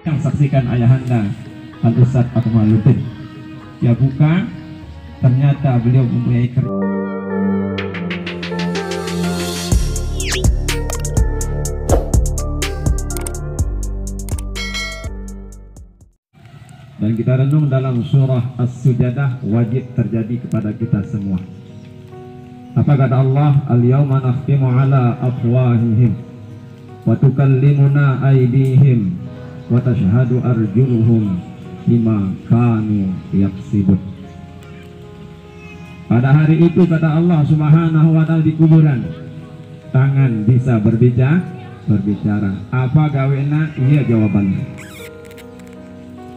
yang saksikan ayahanda Al-Ustadz Akmaluddin. Dia buka, ternyata beliau mempunyai dan kita renung dalam surah As-Sujadah wajib terjadi kepada kita semua. Apa kata Allah? Al-yawma nakhtimu ala afwahihim wa tukallimuna aydihim wa tashhadu arjuluhum bima kanu yaksibun. Pada hari itu kata Allah Subhanahu wa ta'ala di kuburan, tangan bisa berbicara. Apa gawena? Iya jawabannya.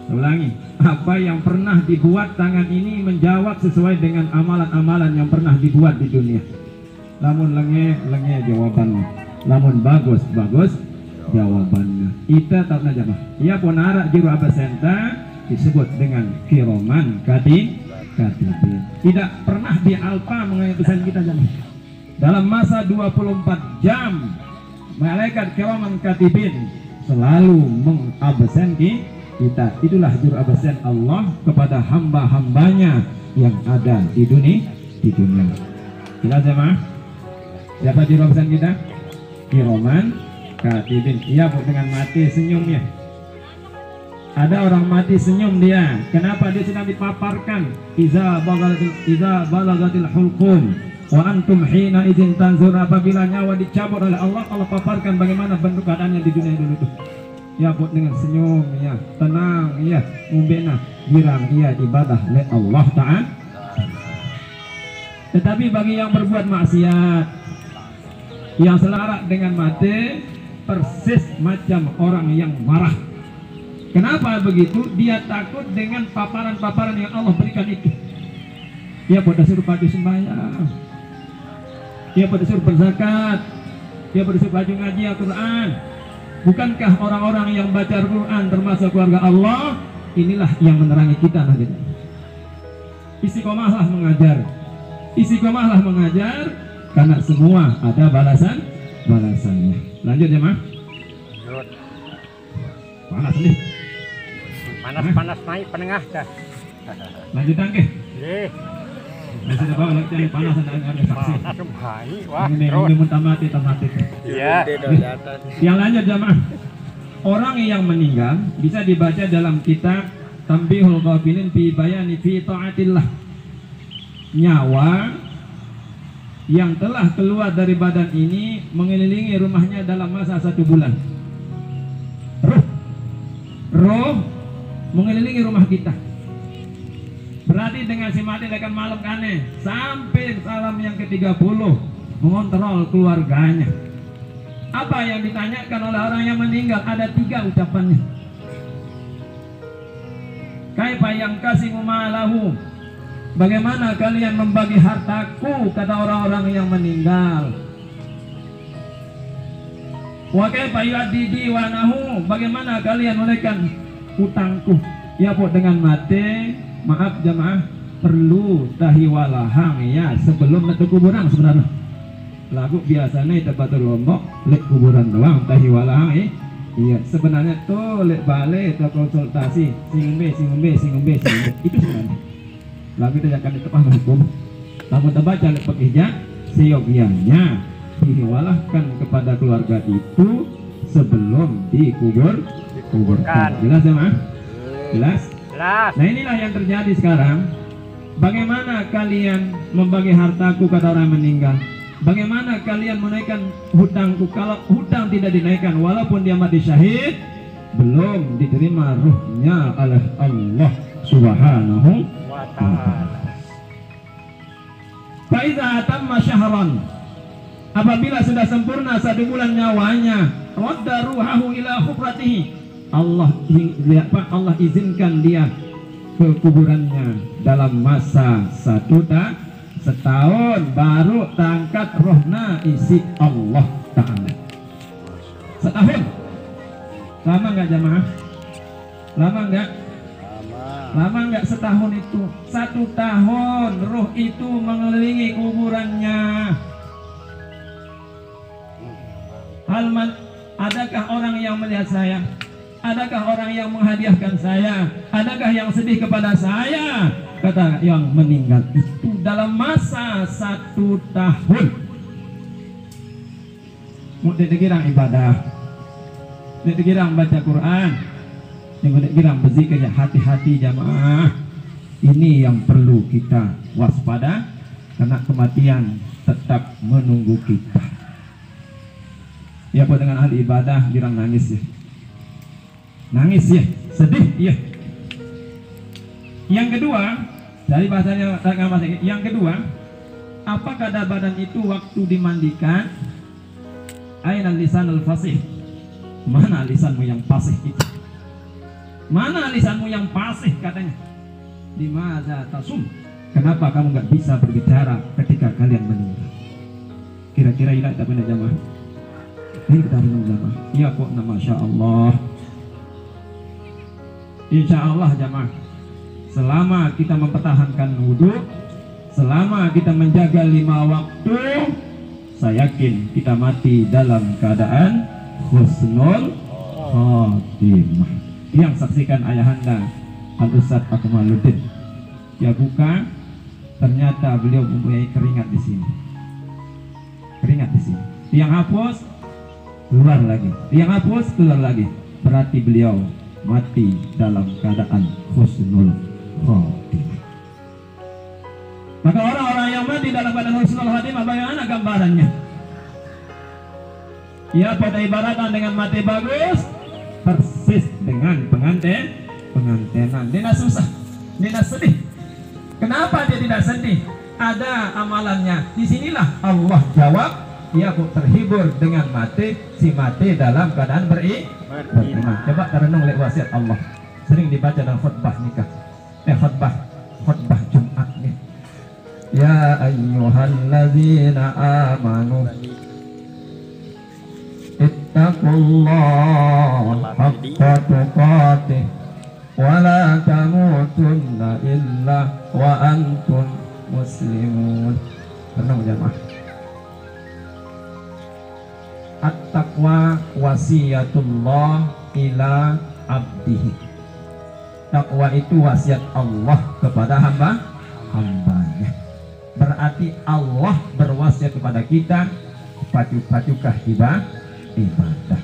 Ulangi, apa yang pernah dibuat tangan ini menjawab sesuai dengan amalan-amalan yang pernah dibuat di dunia. Lamun lenge jawabannya, lamun bagus jawabannya. Ita tak aja mah. Ia ponara jiru abasenta disebut dengan kiroman katibin. Tidak pernah di alpa mengenai pesan kita jamaah. Dalam masa 24 jam malaikat kiroman katibin selalu mengabsen kita. Itulah juru absen Allah kepada hamba-hambanya yang ada di dunia. Jelas jemaah? Siapa juru absen kita? Kiroman katibin. Iya bu, dengan mati senyumnya. Ada orang mati senyum dia. Kenapa dia sedang dipaparkan? Iza balagatil hulqum wa antum hina idzin tanzur. Apabila nyawa dicabut oleh Allah, Allah paparkan bagaimana bentuk keadaannya di dunia dulu itu. Ya buat dengan senyum, ya tenang, ya mumbena, girang, ya ibadah oleh Allah Ta'ala. Tetapi bagi yang berbuat maksiat, yang selaras dengan mati, persis macam orang yang marah. Kenapa begitu? Dia takut dengan paparan-paparan yang Allah berikan itu. Dia pada suruh baju sembahyang, dia pada suruh berzakat, dia pada suruh baju ngaji Al-Quran. Bukankah orang-orang yang baca Al-Quran termasuk keluarga Allah? Inilah yang menerangi kita nanti. Istiqomahlah mengajar, karena semua ada balasannya. Lanjut ya, Mah. Panas nih. Panas naik penengah dah. Lanjut ke? Masih ada bawa lagi panas ada saksi. Wah, ini tamati. Iya. Yang lanjut jamaah. Orang yang meninggal bisa dibaca dalam kitab Tambihul Ghafilin fi bayani fi taatillah. Nyawa yang telah keluar dari badan ini mengelilingi rumahnya dalam masa 1 bulan. Roh mengelilingi rumah kita. Berarti dengan si mati akan malam kane sampai salam yang ke-30 mengontrol keluarganya. Apa yang ditanyakan oleh orang yang meninggal? Ada 3 ucapannya. Kaifa yang kasih malahu? Bagaimana kalian membagi hartaku? Kata orang-orang yang meninggal. Wa kaifa yu'addi diwanahu? Bagaimana kalian menunaikan utangku? Ya bu, dengan mati, maaf jamaah, perlu tahiwalahang ya sebelum metu kuburan sebenarnya. Lagu biasanya itu batu lombok lek kuburan doang tahiwalahang iya sebenarnya tuh lek balik atau konsultasi singumbe itu sebenarnya. Lagu itu akan ditepah hukum. Namun terbaca lek pekihnya seyogianya dihiwalahkan kepada keluarga itu sebelum dikuburkan. Jelas jamaah? Jelas? Nah inilah yang terjadi sekarang. Bagaimana kalian membagi hartaku kata orang meninggal? Bagaimana kalian menaikkan hutangku? Kalau hutang tidak dinaikkan walaupun dia mati syahid, belum diterima ruhnya oleh Allah Subhanahu wa ta'ala. Fa iza atamma syahran, apabila sudah sempurna 1 bulan nyawanya, radda ruhahu ila khubratihi, Allah izinkan dia ke kuburannya dalam masa 1 setahun, baru tangkat rohna isi Allah Ta'ala. Setahun. Lama nggak jamaah? Lama nggak? Lama nggak setahun itu? 1 tahun roh itu mengelilingi kuburannya. Halman, adakah orang yang melihat saya? Adakah orang yang menghadiahkan saya? Adakah yang sedih kepada saya? Kata yang meninggal itu dalam masa 1 tahun. Mungkin dikira ibadah, dikira baca Quran, yang dikira berzikir. Hati-hati jamaah. Ini yang perlu kita waspada, karena kematian tetap menunggu kita. Ya, apa dengan ahli ibadah girang nangis ya. Nangis ya, sedih ya. Yang kedua, dari bahasanya yang kedua, apakah pada badan itu waktu dimandikan? Aina lisanul fasih? Mana lisanmu yang fasih itu? Mana lisanmu yang fasih katanya? Limadza tasum? Kenapa kamu nggak bisa berbicara ketika kalian meninggal? Kira-kira ini tak benar jamaah? Ini kita renung jamaah. Ya kok, masya Allah. Insya Allah jamaah, selama kita mempertahankan wudhu, selama kita menjaga 5 waktu, saya yakin kita mati dalam keadaan husnul khotimah. Yang saksikan ayahanda Al-Ustadz Akmaluddin, ya buka, ternyata beliau mempunyai keringat di sini. Keringat di sini. Yang hapus keluar lagi. Yang hapus keluar lagi. Berarti beliau mati dalam keadaan husnul khotimah. Maka orang-orang yang mati dalam keadaan husnul khotimah, bagaimana gambarannya? Ya, pada ibaratan dengan mati bagus, persis dengan pengantenan. Dia tidak susah, dia tidak sedih. Kenapa dia tidak sedih? Ada amalannya. Disinilah Allah jawab, dia pun terhibur dengan mati, si mati dalam keadaan beriman. Coba terenung lihat wasiat Allah, sering dibaca dalam khutbah nikah, khutbah Jumat nih. Ya ayyuhalladzina amanu ittaqullaha haqqa tuqatih wa la tamutunna illa wa antum muslimun. Renung jamaah. At-taqwa wasiyatullah ila abdihi. Takwa itu wasiat Allah kepada hambanya. Berarti Allah berwasiat kepada kita, pacu-pacukah ibadah.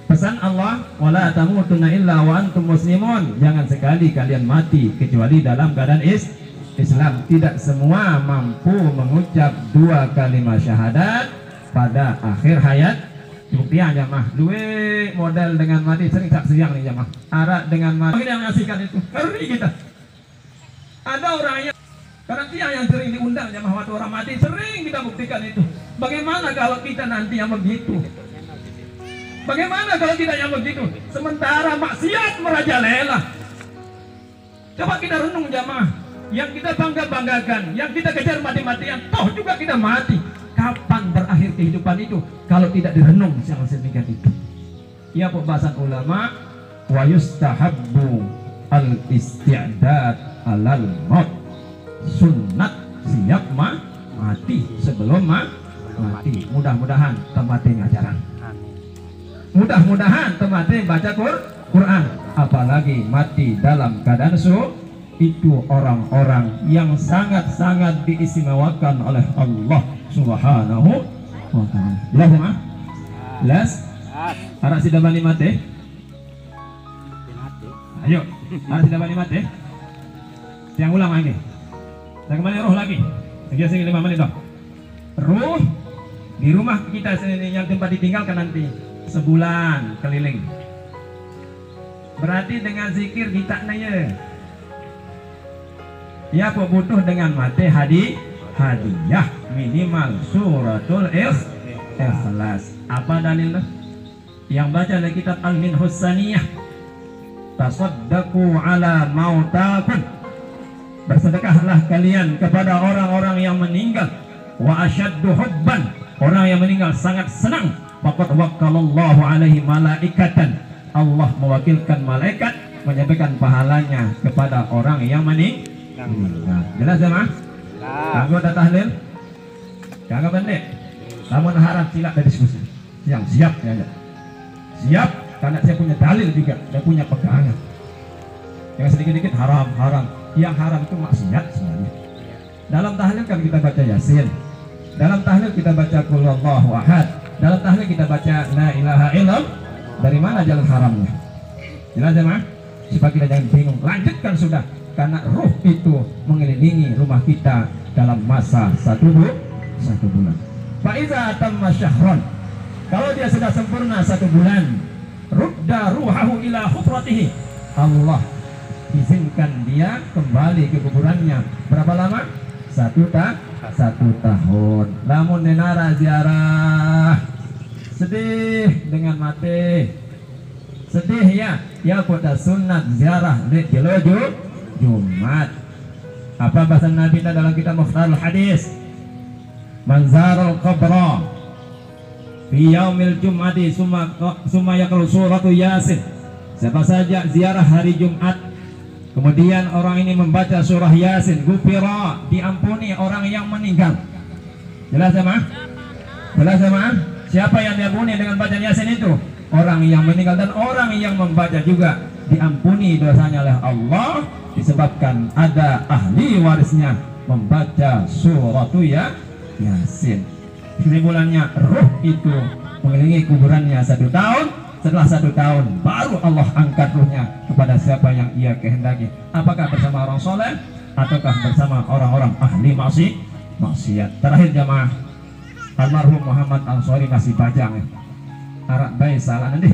Pesan Allah, wala tamutunna illa wa antum muslimun. Jangan sekali kalian mati kecuali dalam keadaan Islam. Tidak semua mampu mengucap 2 kalimat syahadat pada akhir hayat. Buktinya jamaah, duit modal dengan mati sering tak siang nih jamaah. Arak dengan mati yang ngasihkan itu ngeri kita. Ada orang yang sering diundang jamaah waktu orang mati, sering kita buktikan itu. Bagaimana kalau kita nanti yang begitu? Bagaimana kalau kita yang begitu? Sementara maksiat merajalela. Coba kita renung jamaah. Yang kita banggakan, yang kita kejar mati-matian, toh juga kita mati. Kapan berakhir kehidupan itu kalau tidak direnung secara sedemikian itu? Ya, pembahasan ulama, wa yustahabbu al-isti'dad alal maut. Sunnat siap mati sebelum mati. Mudah-mudahan temati ngajaran. Mudah-mudahan temati baca Quran. Apalagi mati dalam keadaan itu orang-orang yang sangat-sangat diistimewakan oleh Allah Subhanahu wa ta'ala. Allahumma las harap sudah bani mati. Ayo, harap sudah bani mati. Yang ulang lagi. Dan kembali roh lagi. Lagi 5 menit dong. Roh di rumah kita sini yang tempat ditinggalkan nanti sebulan keliling. Berarti dengan zikir kita nanya. Ya, butuh dengan mati hadiah minimal suratul Ikhlas. Apa dalilnya? Yang baca dari kitab Al-Minhus Saniyah, tasaddaqu ala mautakum. Bersedekahlah kalian kepada orang-orang yang meninggal. Wa asyaddu hubban, orang yang meninggal sangat senang. Faqad wakkalallahu alaihi malaikatan, Allah mewakilkan malaikat menyampaikan pahalanya kepada orang yang meninggal. Jelas ya mas? Kamu ada tahlil? Kagak bener. Namun harap sila diskusi. Yang siap ya. Siap karena saya punya dalil juga, saya punya pegangan. Yang sedikit-sedikit haram, haram. Yang haram itu maksiat sebenarnya. Dalam tahlil kan kita baca Yasin. Dalam tahlil kita baca Qul Huwallahu Ahad. Dalam tahlil kita baca La ilaha illallah. Dari mana jalan haramnya? Jelas ya, Mas? Supaya kita jangan bingung. Lanjutkan sudah. Karena ruh itu mengelilingi rumah kita dalam masa satu bulan. Faiza tamma syahron. Kalau dia sudah sempurna 1 bulan, rudda ruhahu ila khutratihi. Allah izinkan dia kembali ke kuburannya. Berapa lama? 1 tahun. Lamun nenara ziarah sedih dengan mati, sedih ya pada sunat ziarah di Jumat. Apa bahasa Nabi dalam kitab Mukhtarul Hadis? Manzarul qabra fi yaumil jum'ati summa yaqra'u suratu Yasin. Siapa saja ziarah hari Jumat kemudian orang ini membaca surah Yasin, gufira, diampuni orang yang meninggal. Jelas ya, Mas? Jelas ya, Mas? Siapa yang diampuni dengan bacaan Yasin itu? Orang yang meninggal, dan orang yang membaca juga diampuni dosanya oleh Allah disebabkan ada ahli warisnya membaca suratu Yasin. Kesimpulannya, ruh itu mengelilingi kuburannya 1 tahun. Setelah 1 tahun baru Allah angkat ruhnya kepada siapa yang ia kehendaki. Apakah bersama orang soleh ataukah bersama orang-orang ahli maksiat. Terakhir jamaah, almarhum Muhammad Ansori masih pajang arak bayi salah nanti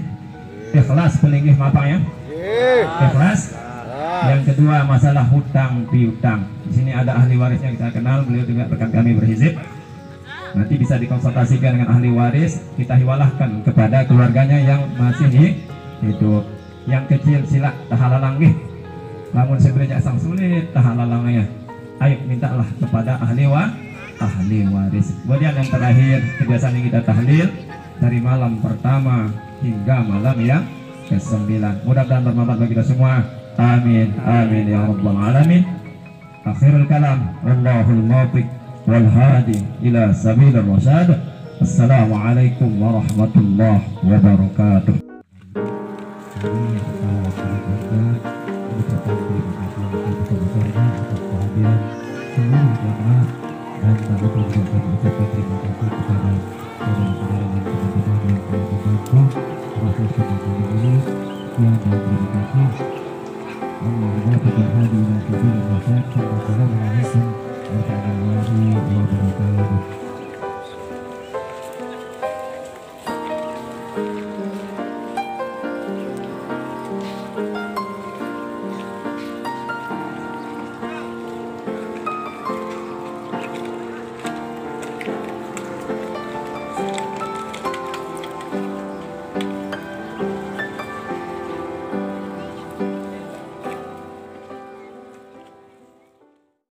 ikhlas pelingih apa ya? Ikhlas. Yang kedua masalah hutang piutang. Di sini ada ahli waris yang kita kenal, beliau juga rekan kami berhizib. Nanti bisa dikonsultasikan dengan ahli waris, kita hiwalahkan kepada keluarganya yang masih hidup. Yang kecil sila tahalalang nih. Namun sebenarnya sang sulit tahalalangnya. Ayo mintalah kepada ahli waris. Kemudian yang terakhir, kebiasaan yang kita tahlil dari malam pertama hingga malam yang ke-9. Mudah-mudahan bermanfaat bagi kita semua. Amin, amin ya rabbal alamin. Akhirul kalam, wallahul muwaffiq wal hadi ila sabilir rasyad. Assalamualaikum warahmatullahi wabarakatuh. Dan kami juga mengucapkan terima kasih kepada saudara-saudara dan teman-teman yang telah membantu proses pemakaman ini. Sekian dan terima kasih. Wassalamualaikum warahmatullahi wabarakatuh.